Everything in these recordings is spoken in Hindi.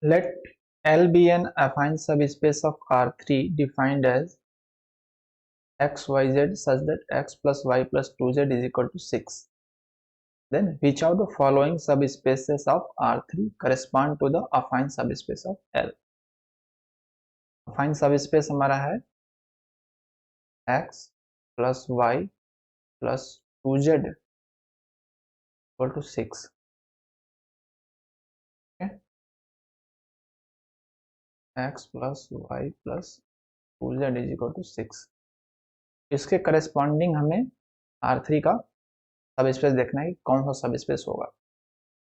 Let L be an affine subspace of R3 defined as xyz such that x plus y plus 2z is equal to 6. Then which of the following subspaces of R3 correspond to the affine subspace of L? affine subspace हमारा है x plus y plus 2z equal to 6. Okay? x plus y plus 2z is equal to 6. इसके करस्पॉन्डिंग हमें R3 का सबस्पेस देखना है कि कौन सा सबस्पेस होगा.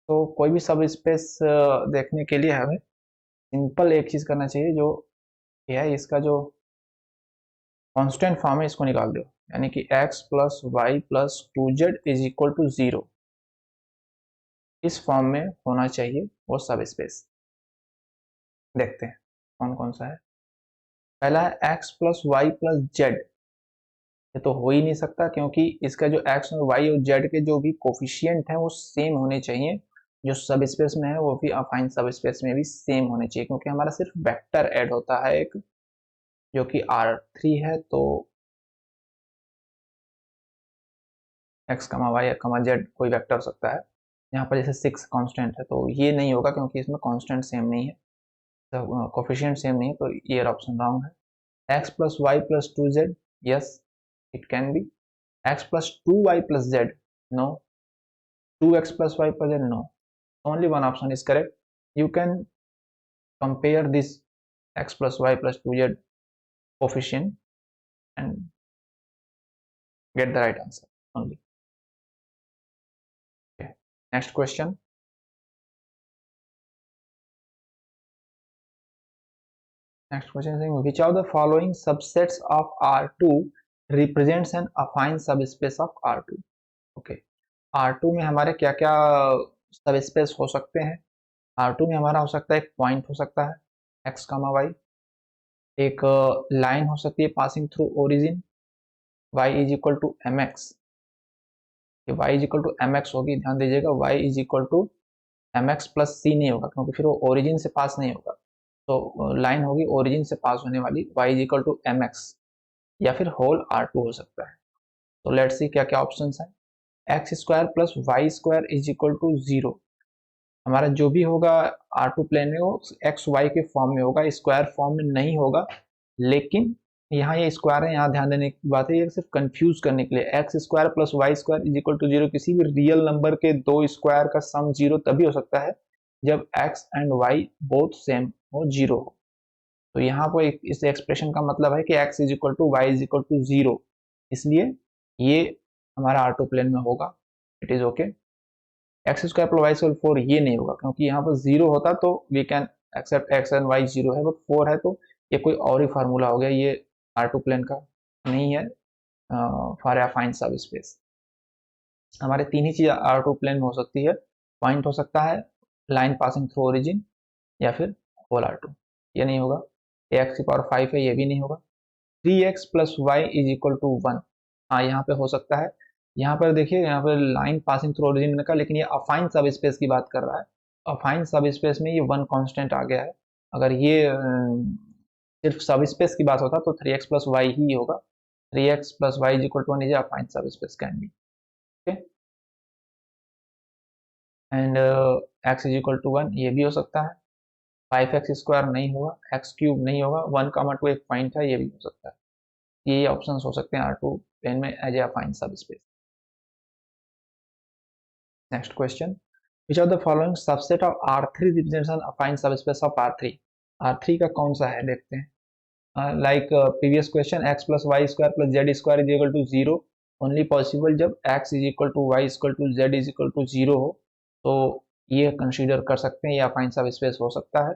तो कोई भी सबस्पेस देखने के लिए हमें सिंपल एक चीज करना चाहिए, जो है इसका जो कांस्टेंट फॉर्म है इसको निकाल दो, यानी कि x plus y plus 2z is equal to 0. इस फॉर्म में होना चाहिए वो सबस्पेस. देखते हैं कौन कौन सा है. पहला है x plus y plus z. ये तो हो ही नहीं सकता, क्योंकि इसका जो x और y और z के जो भी कोफिशिएंट हैं वो सेम होने चाहिए. जो सबस्पेस में है वो भी अफाइन सबस्पेस में भी सेम होने चाहिए, क्योंकि हमारा सिर्फ वेक्टर ऐड होता है एक, जो कि R3 है. तो x कमा वाई कमा जेड कोई वेक्टर हो सकता है. यहाँ पर जैसे 6 कांस्टेंट है, तो ये नहीं होगा क्योंकि इसमें कांस्टेंट सेम नहीं है, तो कोफिशिएंट सेम नहीं है, तो ये ऑप्शन रॉन्ग है. x plus y plus 2z, yes it can be. x plus 2y plus z, no. 2x plus y plus z, no. only one option is correct. You can compare this x plus y plus 2z coefficient and get the right answer only. Okay. Next question. Next question is saying which of the following subsets of R2 represents an affine subspace of R2. Okay. R2 में हमारे क्या क्या सबस्पेस हो सकते हैं. R2 में हमारा हो सकता है एक पॉइंट हो सकता है x, y. एक लाइन हो सकती है passing through origin y is equal to M x. y is equal to M x होगी, ध्यान दीजिएगा. y is equal to M x plus c नहीं होगा, क्योंकि फिर वो ओरिजिन से पास नहीं होगा. तो लाइन होगी ओरिजिन से पास होने वाली, y is equal to M x, या फिर होल R2 हो सकता है. तो लेट्स सी क्या क्या ऑप्शंस हैं. X square plus y square is equal to 0. हमारा जो भी होगा R2 प्लेन में वो एक्स वाई के फॉर्म में होगा, स्क्वायर फॉर्म में नहीं होगा. लेकिन यहाँ ये स्क्वायर है, यहाँ ध्यान देने की बात है, ये सिर्फ कंफ्यूज करने के लिए. X square plus y square is equal to 0. किसी भी रियल नंबर के दो स्क्वायर का सम 0 तभी हो सकता है जब x and y both same हो, 0 हो. तो यहाँ पर इस एक्सप्रेशन का मतलब है कि x is equal to y is equal to 0. इसलिए ये हमारा R2 प्लेन में होगा. It is okay. X square plus y square 4 ये नहीं होगा, क्योंकि यहाँ पर 0 होता तो we can accept x and y 0 है, बट 4 है तो ये कोई और ही फार्मूला हो गया, ये R2 प्लेन का नहीं है फॉर अफाइन सबस्पेस. हमारे तीन ही चीज R2 प्लेन में हो सकती है. पॉइंट हो सकता है, लाइन पासिंग थ्रू ओरिजिन, या फिर होल R2. ये नहीं होगा. x की पावर 5 है, ये भी नहीं होगा. 3x plus y is equal to 1, हाँ यहाँ पे हो सकता है. यहाँ पर देखिए, यहाँ पर लाइन पासिंग थ्रू ओरिजिन का, लेकिन ये अफाइन सबस्पेस की बात कर रहा है. अफाइन सबस्पेस में ये 1 कांस्टेंट आ गया है. अगर ये सिर्फ सबस्पेस की बात होता तो 3x प्लस वाई ही होगा. 3x plus y is equal to 1 is affine subspace can be. Okay. And x is equal to 1 ये भी हो सकता है. 5x स्क्वायर नहीं होगा, x क्यूब नहीं होगा. 1, 2 एक पॉइंट है, ये भी हो सकता है. ये ऑप्शंस हो सकते हैं R2 प्लेन में as a affine subspace. Next question. which of the following subset of R3 represents an affine subspace of R3. R3 का कौन सा है देखते हैं. like previous question, x plus y square plus z square is equal to 0 only possible जब x is equal to y is equal to z is equal to 0 हो. तो ये कंसीडर कर सकते हैं, ये अफाइन सबस्पेस हो सकता है.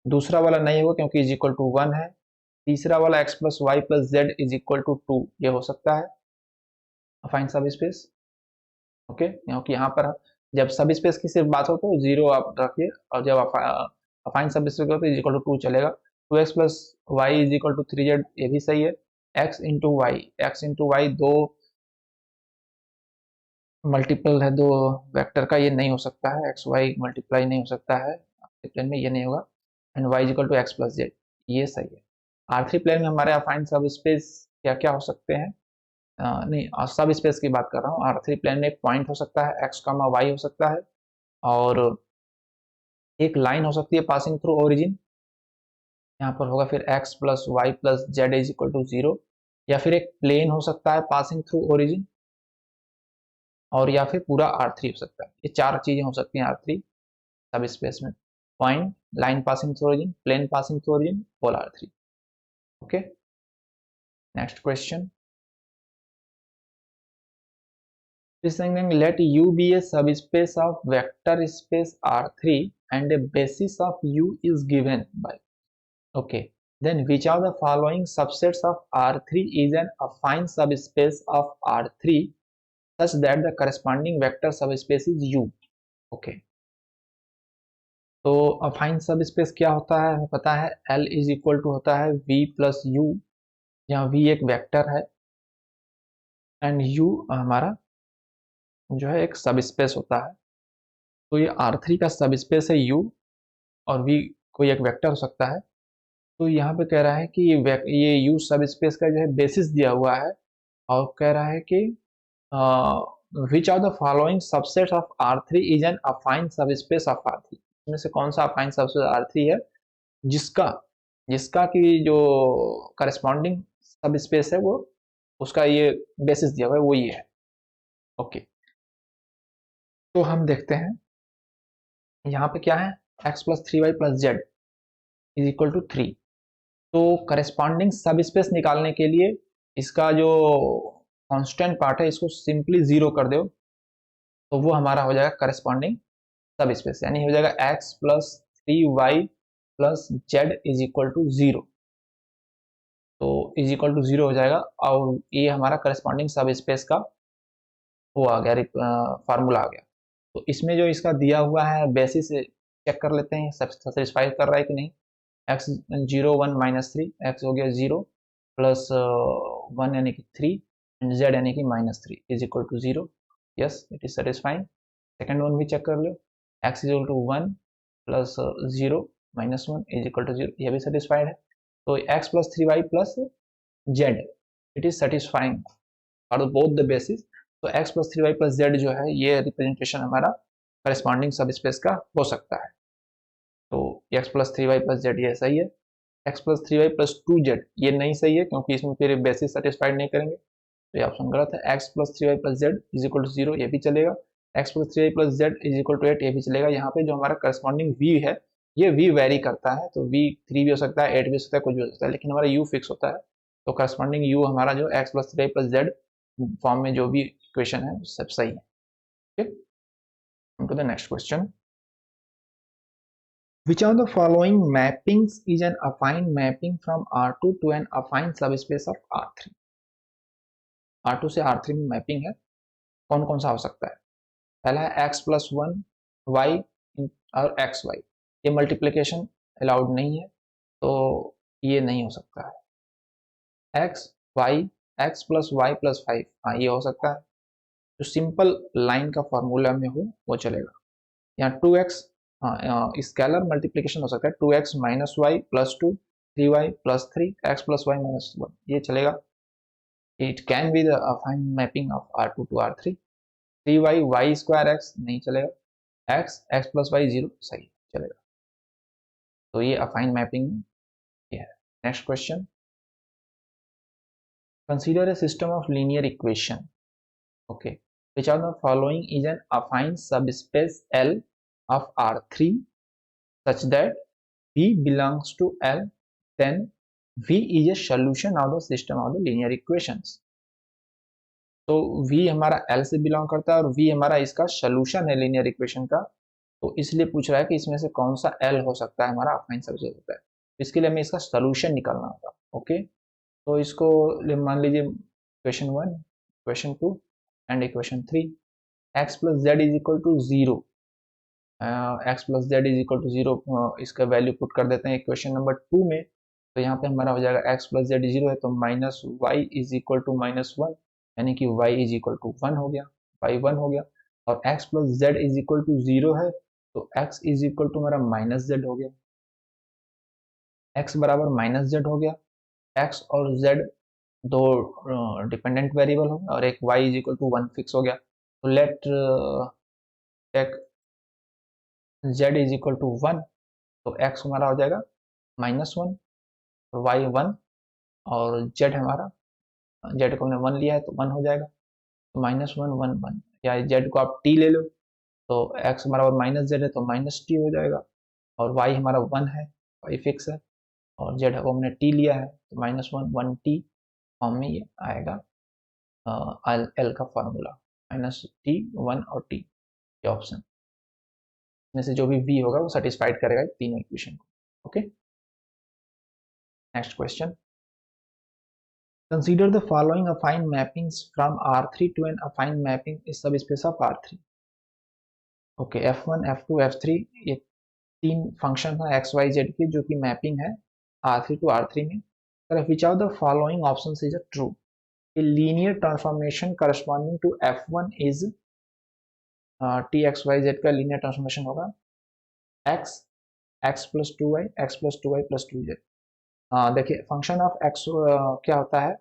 दूसरा वाला नहीं होगा क्योंकि इज इक्वल टू 1 है. तीसरा वाला x plus y plus z is equal to 2 ये हो सकता है अफाइन सबस्पेस. ओके. क्योंकि यहाँ पर जब सबस्पेस की सिर्फ बात हो तो 0 आप रखिए, और जब अफाइन सबस्पेस हो तो इज इक्वल टू 2 चलेगा. 2x plus y is equal to 3z ये भी सही है. x इंटू वाई दो मल्टीपल है, दो वेक्टर का, ये नहीं हो सकता है. एक्स वाई मल्टीप्लाई नहीं हो सकता है. प्लेन में ये नहीं होगा, and y is equal to x plus z, ये सही है। R3 प्लेन में हमारे अफाइन सब स्पेस क्या क्या हो सकते हैं, नहीं सब स्पेस की बात कर रहा हूँ। R3 प्लेन में एक पॉइंट हो सकता है x, y हो सकता है, और एक लाइन हो सकती है पासिंग थ्रू ओरिजिन, यहाँ पर होगा फिर x plus y plus z is equal to 0, या फिर एक प्लेन हो सकता है पासिंग थ्रू ओरिजिन, और या फिर पूरा R3 हो सकता है। ये चार चीजें हो सकती हैं R3 सब स्पेस में, point, line passing through origin, plane passing through origin, whole R3। Okay, next question, is saying let U be a subspace of vector space R3 and a basis of U is given by, okay, then which of the following subsets of R3 is an affine subspace of R3 such that the corresponding vector subspace is U? okay, तो अफाइन सब स्पेस क्या होता है हमें पता है, L इज इक्वल टू होता है V प्लस यू, जहाँ V एक वेक्टर है एंड U हमारा जो है एक सब स्पेस होता है। तो ये R3 का सब स्पेस है U, और V कोई एक वेक्टर हो सकता है। तो यहाँ पे कह रहा है कि ये U सब स्पेस का जो है बेसिस दिया हुआ है, और कह रहा है कि which are the following subsets of R3 is an affine subspace of R3, इसमें से कौन सा अफाइन सबसेट R3 है जिसका जिसका की जो करस्पॉन्डिंग सब स्पेस है वो उसका ये बेसिस दिया हुआ है, वो ये है। ओके, तो हम देखते हैं यहाँ पे क्या है, x plus three y plus z is equal to 3। तो करस्पॉन्डिंग सब स्पेस निकालने के लिए इसका जो कांस्टेंट पार्ट है इसको सिंपली 0 कर दो, तो वो हमारा हो जाएगा करस्पॉन्डिंग सब स्पेस, यानी हो जाएगा x plus three y plus z is equal to 0। तो इज इक्वल टू 0 हो जाएगा, और ये हमारा करस्पॉन्डिंग सब स्पेस का वो आ गया, फार्मूला आ गया। तो इसमें जो इसका दिया हुआ है बेसिस चेक कर लेते हैं सेटिस्फाई कर रहा है कि नहीं। एक्स 0 1 माइनस थ्री, एक्स हो गया 0 प्लस 1 यानी कि 3, एंड जेड यानी कि -3 is equal to 0। Yes, it is satisfying. Second one भी चेक कर लो, x is equal to 1 plus 0 -1 is equal to 0, यह भी सेटिस्फाइड है। तो x plus three y plus z, it is satisfying for both the basis. तो x plus three y plus z जो है ये रिप्रेजेंटेशन हमारा करस्पॉन्डिंग सब स्पेस का हो सकता है। तो x plus three y plus z ये सही है। x plus three y plus two z ये नहीं सही है, क्योंकि इसमें फिर बेसिस सेटिस्फाइड नहीं करेंगे, तो ये ऑप्शन गलत है। x plus three y plus z is equal to 0 ये भी चलेगा। x plus three y plus z is equal to 8 ये भी चलेगा। यहाँ पे जो हमारा करस्पॉन्डिंग v है ये v वेरी करता है, तो v 3 भी हो सकता है, 8 भी हो सकता है, कुछ भी हो सकता है, लेकिन हमारा u फिक्स होता है। तो करस्पॉन्डिंग u हमारा जो x plus three y plus z form में जो भी इक्वेशन है सब सही है। ठीक, to the next question, which of the following mappings is an affine mapping from R2 to an affine subspace of R3? R2 से R3 में मैपिंग है, कौन कौन सा हो सकता है। पहला है x प्लस वन वाई और एक्स वाई, ये मल्टीप्लीकेशन अलाउड नहीं है, तो ये नहीं हो सकता है। x y x plus y plus five, हाँ ये हो सकता है। जो सिंपल लाइन का फॉर्मूला में हो वो चलेगा। यहाँ 2x, हाँ स्केलर मल्टीप्लीकेशन हो सकता है, 2x minus y plus two, 3y plus three, x plus y minus one, ये चलेगा। It can be the affine mapping of R2 to R3। 3y y square x नहीं चलेगा, x x प्लस वाई 0 सही चलेगा। तो ये अफाइन मैपिंग ये है। Next question, consider a system of linear equation, okay, which of the following is an affine subspace L of R3 such that V belongs to L, then V is a solution of the system of the linear equations। तो V हमारा L से बिलोंग करता है और V हमारा इसका सोल्यूशन है लीनियर इक्वेशन का, तो इसलिए पूछ रहा है कि इसमें से कौन सा L हो सकता है हमारा अफाइन सबस्पेस होता है। इसके लिए हमें इसका सोल्यूशन निकालना होगा। ओके, तो इसको मान लीजिए equation 1, equation 2 and equation 3, x plus z is equal to 0, x plus z is equal to 0, इसका वैल्यू पुट कर देते हैं इक्वेशन नंबर 2 में। तो यहाँ पे हमारा हो जाएगा x प्लस जेड 0 है, तो minus y is equal to -1, यानी कि y इज इक्वल टू 1 हो गया, y 1 हो गया। और x plus z is equal to 0 है, तो x इज इक्वल टू मेरा माइनस जेड हो गया, x बराबर माइनस जेड हो गया। x और z दो डिपेंडेंट वेरिएबल हो गया और एक y is equal to 1 fix हो गया। तो let take z is equal to 1, तो x हमारा हो जाएगा -1 और y 1 और z हमारा, z को हमने 1 लिया है तो 1 हो जाएगा, तो -1 1 1, या z को आप t ले लो तो x बराबर माइनस जेड है तो माइनस टी हो जाएगा, और y हमारा 1 है, y फिक्स है, और z को हमने t लिया है तो -1 1 t फॉर्म में ये आएगा एल का फार्मूला, -t 1 और t, ये ऑप्शन में से जो भी v होगा वो सेटिस्फाइड करेगा तीनों इक्वेशन को। Okay, next question, consider the following affine mappings from R3 to an affine mapping is subspace of R3। Okay, F1 F2 F3 ये तीन फंक्शन है एक्स वाई जेड के जो कि मैपिंग है R3 to R3 में। अगर which of the following option is a true, a linear transformation corresponding to F1 is T x y z का लीनियर ट्रांसफॉर्मेशन होगा x x plus two y x plus two y plus two z. देखिए फंक्शन ऑफ x क्या होता है,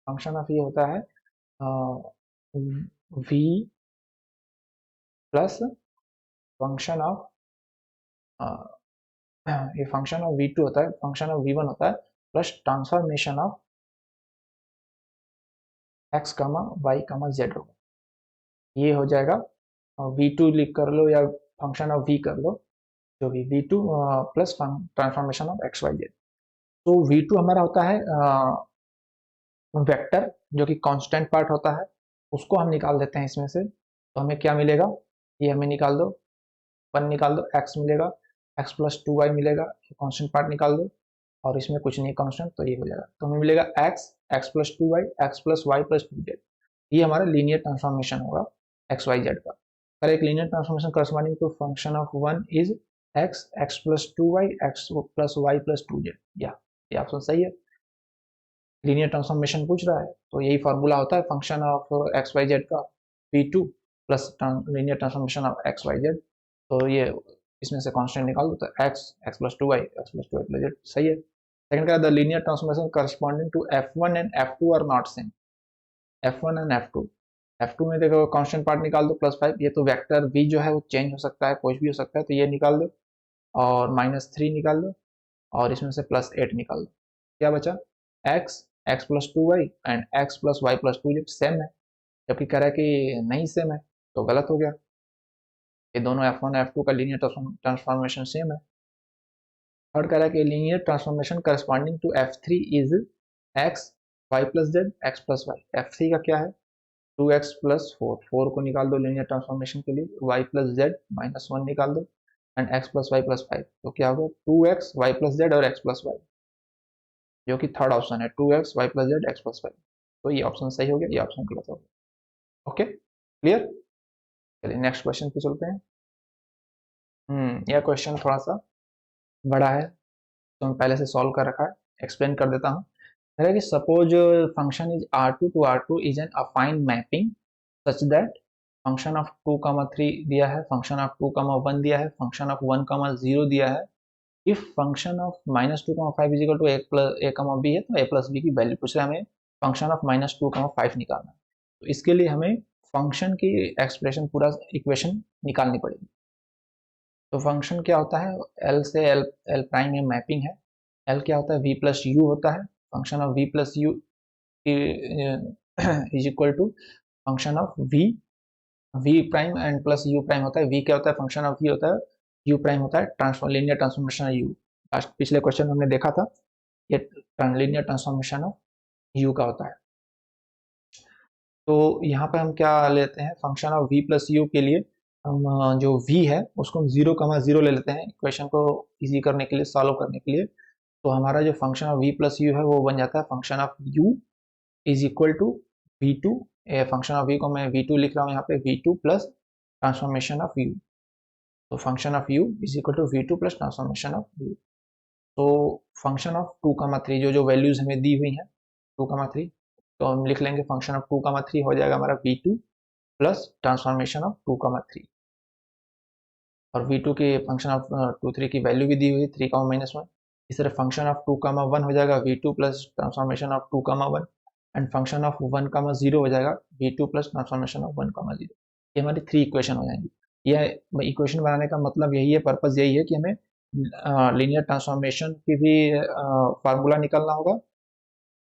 फंक्शन ऑफ ये होता है v प्लस फंक्शन ऑफ ये फंक्शन ऑफ v2 होता है, फंक्शन ऑफ v1 होता है plus transformation of x comma y comma z होगा, ये हो जाएगा v2 लिख कर लो या फंक्शन ऑफ v कर लो, जो भी v2 plus transformation of x y z। तो v2 हमारा होता है वेक्टर जो कि कांस्टेंट पार्ट होता है, उसको हम निकाल देते हैं इसमें से, तो हमें क्या मिलेगा, ये हमें निकाल दो, 1 निकाल दो, x मिलेगा, x प्लस टू वाई मिलेगा, कांस्टेंट पार्ट निकाल दो, और इसमें कुछ नहीं कांस्टेंट, तो ये हो जाएगा, तो हमें मिलेगा x plus two y x plus y plus two z. ये हमारा लीनियर ट्रांसफॉर्मेशन होगा एक्स वाई जेड का। अगर एक linear transformation corresponding to function of one is x plus two y x plus y plus two z, या ये ऑप्शन सही है, लीनियर ट्रांसफॉर्मेशन पूछ रहा है तो यही फार्मूला होता है function of x y z का, v2 plus linear transformation of x y z. तो ये इसमें से कांस्टेंट निकाल दो तो x plus two y x plus two y plus z, सही है। सेकंड का the linear transformation corresponding to f1 and f2 are not same, f1 and f2 में देखो कांस्टेंट पार्ट निकाल दो +5, ये तो वेक्टर v जो है वो चेंज हो सकता है, कुछ भी हो सकता है, तो ये निकाल दो और -3 निकाल दो और इसमें से +8 निकाल दो, क्या बचा x plus two y and x plus y plus two z same है, जबकि कह रहा है कि नहीं सेम है, तो गलत हो गया, ये दोनों f1 f2 का लीनियर ट्रांसफॉर्मेशन सेम है। थर्ड कह रहा है कि linear transformation corresponding to f3 is x y plus z x plus y, f3 का क्या है 2x प्लस 4 को निकाल दो लीनियर ट्रांसफॉर्मेशन के लिए, y प्लस जेड -1 निकाल दो and x plus y plus 5, तो क्या होगा 2x y प्लस जेड और x प्लस वाई, जो कि थर्ड ऑप्शन है 2x y plus z x plus 5, तो ये ऑप्शन सही हो गया, ये ऑप्शन गलत हो गया। ओके क्लियर, चलिए नेक्स्ट क्वेश्चन पे चलते हैं। यह क्वेश्चन थोड़ा सा बड़ा है तो मैं पहले से सॉल्व कर रखा है, एक्सप्लेन कर देता हूँ। है कि suppose function is R2 is an अफाइन mapping such that function of 2, 3 दिया है, फंक्शन ऑफ 2, 1 दिया है, फंक्शन ऑफ 1, 0 दिया है। If function of -2, 5 is equal to a, b है तो a प्लस बी की वैल्यू पूछ रहा है हमें, फंक्शन ऑफ -2, 5 निकालना है, तो इसके लिए हमें फंक्शन की एक्सप्रेशन पूरा इक्वेशन निकालनी पड़ेगी। तो फंक्शन क्या होता है, एल से एल प्राइम में मैपिंग है, एल क्या होता है v प्लस यू होता है, function of v plus u is equal to function of v prime and plus u prime होता है, v क्या होता है फंक्शन ऑफ v होता है, u प्राइम होता है लीनियर ट्रांसफॉर्मेशन u, लास्ट पिछले क्वेश्चन में हमने देखा था ये लीनियर ट्रांसफॉर्मेशन ऑफ u का होता है। तो यहाँ पे हम क्या लेते हैं, function of v plus you के लिए हम जो v है उसको हम 0, 0 ले लेते हैं इक्वेशन को इजी करने के लिए, सॉल्व करने के लिए, तो हमारा जो function of v plus u है वो बन जाता है function of u is equal to v2, function of v को मैं v2 लिख रहा हूँ यहाँ पे, v2 plus transformation of u, तो function of u is equal to v2 plus transformation of u। तो फंक्शन ऑफ 2, 3 जो वैल्यूज हमें दी हुई हैं 2, 3, तो हम लिख लेंगे फंक्शन ऑफ 2, 3 हो जाएगा हमारा v2 प्लस ट्रांसफॉर्मेशन ऑफ 2, 3। और v2 के फंक्शन ऑफ 2 3 की वैल्यू भी दी हुई है 3 कामा माइनस वन। इस तरह फंक्शन ऑफ 2 कामा वन हो जाएगा v2 plus transformation of 2 comma one, and function of 1 comma zero हो जाएगा v2 plus transformation of 1 comma zero. ये हमारी 3 इक्वेशन हो जाएंगी। यह इक्वेशन बनाने का मतलब यही है, पर्पज यही है कि हमें लीनियर ट्रांसफॉर्मेशन की भी फार्मूला निकालना होगा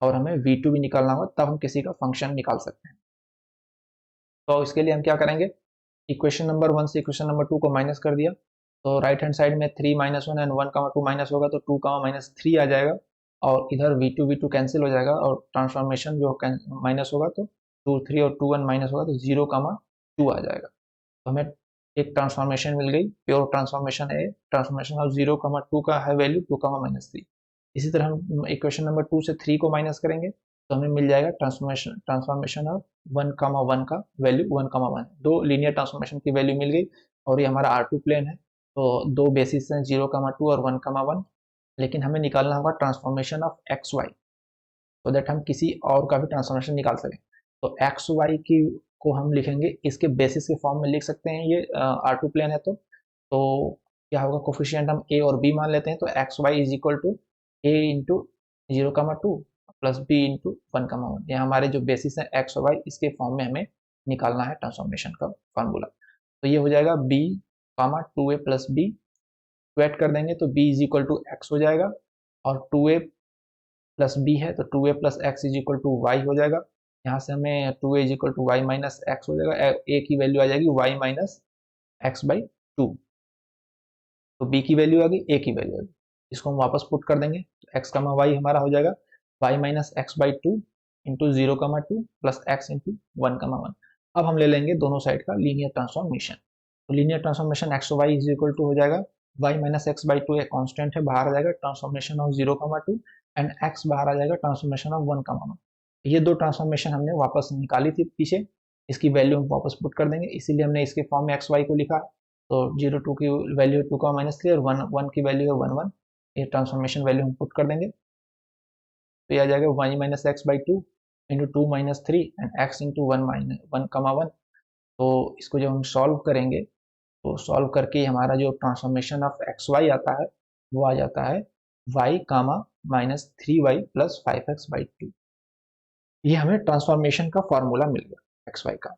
और हमें v2 भी निकालना होगा, तब हम किसी का फंक्शन निकाल सकते हैं। तो इसके लिए हम क्या करेंगे, इक्वेशन नंबर 1 से इक्वेशन नंबर 2 को माइनस कर दिया, तो राइट हैंड साइड में 3 minus one and 1 comma 2 minus होगा, तो 2 कामा माइनस 3 आ जाएगा, और इधर v2 कैंसिल हो जाएगा, और ट्रांसफॉर्मेशन जो माइनस होगा तो 2 3 और 2 1 माइनस होगा तो 0 कामा 2 आ जाएगा। तो हमें एक ट्रांसफॉर्मेशन मिल गई, प्योर ट्रांसफॉर्मेशन है, ट्रांसफॉर्मेशन ऑफ 0 कामा 2 का है वैल्यू 2 कामा माइनस 3। इसी तरह हम इक्वेशन नंबर 2 से 3 को माइनस करेंगे, तो हमें मिल जाएगा ट्रांसफॉर्मेशन ऑफ 1 कामा 1 का वैल्यू 1 कामा 1। दो लीनियर ट्रांसफॉर्मेशन की वैल्यू मिल गई, और ये हमारा R2 प्लेन है, तो दो बेसिस हैं 0 कामा 2 और 1 कामा 1। लेकिन हमें निकालना होगा ट्रांसफॉर्मेशन ऑफ एक्स वाई, तो दैट हम किसी और का भी ट्रांसफॉर्मेशन निकाल सकें। तो एक्स वाई की को हम लिखेंगे इसके बेसिस के फॉर्म में लिख सकते हैं, ये R2 प्लेन है, तो क्या होगा, कोफिशिएंट हम a और b मान लेते हैं, तो x y is equal to a into 0,2 plus b into 1,1। ये हमारे जो बेसिस है एक्स वाई, इसके फॉर्म में हमें निकालना है ट्रांसफॉर्मेशन का फार्मूला। तो ये हो जाएगा b comma 2a plus b, add कर देंगे तो b is equal to x हो जाएगा, और 2a प्लस बी है तो 2a plus x is equal to y हो जाएगा। यहाँ से हमें 2a is equal to y minus x हो जाएगा, a की वैल्यू आ जाएगी वाई माइनस एक्स बाई 2। तो b की वैल्यू आ गई, a की वैल्यू आ गई, इसको हम वापस पुट कर देंगे, तो x कमा वाई हमारा हो जाएगा y minus x by 2 into 0,2 plus x into 1,1। अब हम ले लेंगे दोनों साइड का लीनियर ट्रांसफॉर्मेशन, तो linear transformation x y is equal to हो जाएगा वाई माइनस एक्स बाई 2 एक कॉन्स्टेंट है, बाहर आ जाएगा ट्रांसफॉर्मेशन ऑफ 0,2 एंड एक्स बाहर आ जाएगा ट्रांसफॉर्मेशन ऑफ 1,1। ये दो ट्रांसफॉर्मेशन हमने वापस निकाली थी पीछे, इसकी वैल्यू हम वापस पुट कर देंगे, इसीलिए हमने इसके फॉर्म में एक्स वाई को लिखा। तो 0,2 की वैल्यू है 2 का माइनस 3 और 1 की वैल्यू है 1,1। ये ट्रांसफॉर्मेशन वैल्यू हम पुट कर देंगे, तो ये आ जाएगा y minus x by 2 into 2 minus 3 and x into 1,1। तो इसको जब हम सॉल्व करेंगे, तो सॉल्व करके हमारा जो ट्रांसफॉर्मेशन ऑफ एक्स वाई आता है वो आ जाता है Y comma minus 3y plus 5x/2। ये हमें ट्रांसफॉर्मेशन का फॉर्मूला मिल गया एक्स वाई का।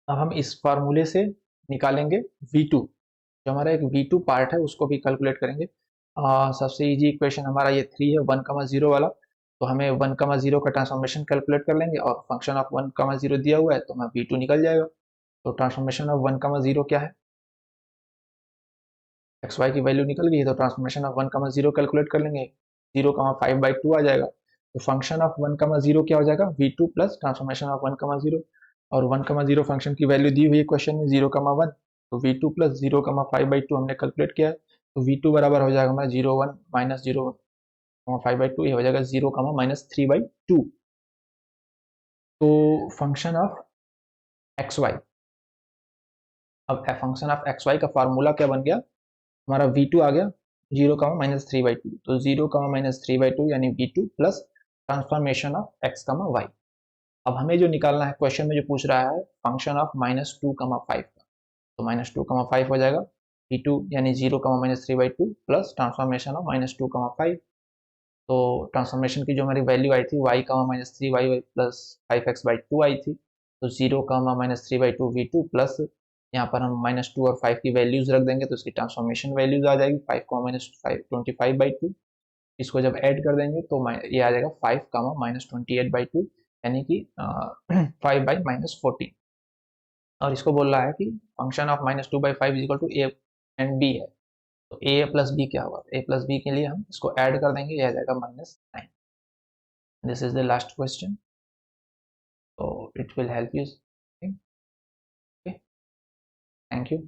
अब हम इस फार्मूले से निकालेंगे v2, जो हमारा एक v2 पार्ट है उसको भी कैलकुलेट करेंगे। सबसे इजी इक्वेशन हमारा ये 3 है 1,0 वाला, तो हमें 1,0 का ट्रांसफॉर्मेशन कैलकुलेट कर लेंगे, और फंक्शन ऑफ 1,0 दिया हुआ है तो हमें v2 निकल जाएगा। तो ट्रांसफॉर्मेशन ऑफ 1,0 क्या है, एक्स वाई की वैल्यू निकल गई है, तो ट्रांसफॉर्मेशन ऑफ 1,0 कैलकुलेट कर लेंगे, 0,5/2 आ जाएगा। तो फंक्शन ऑफ 1,0 क्या हो जाएगा, v2 प्लस ट्रांसफॉर्मेशन ऑफ 1,0, और 1,0 फंक्शन की वैल्यू दी हुई है क्वेश्चन में 0,1, तो v2 प्लस 0,5/2 हमने कैलकुलेट किया है, तो v2 बराबर हो जाएगा हमारा 0,1 माइनस 0,5/2, ये हो जाएगा 0,-3/2। तो फंक्शन ऑफ एक्स वाई, अब फंक्शन ऑफ एक्स वाई का फार्मूला क्या बन गया, हमारा v2 आ गया 0,-3/2, तो 0,-3/2 यानी v2 plus transformation of x, y। अब हमें जो निकालना है, क्वेश्चन में जो पूछ रहा है फंक्शन ऑफ -2,5 का, तो -2,5 हो जाएगा v2 यानी 0,-3/2 प्लस ट्रांसफॉर्मेशन ऑफ -2,5। तो ट्रांसफॉर्मेशन की जो हमारी वैल्यू आई थी y, -3y प्लस 5x/2 आई थी, तो 0,-3/2 v2 प्लस यहाँ पर हम -2 और 5 की वैल्यूज रख देंगे, तो इसकी ट्रांसफॉर्मेशन वैल्यूज आ जाएगी 5, -5 25/2। इसको जब ऐड कर देंगे तो ये आ जाएगा 5, -28/2 यानी कि 5/-14। और इसको बोल रहा है कि function of -2/5 equal to a and b है, तो ए प्लस बी क्या होगा, ए प्लस बी के लिए हम इसको ऐड कर देंगे, ये आ जाएगा -9। This is the last question, so it will help you. Okay, thank you.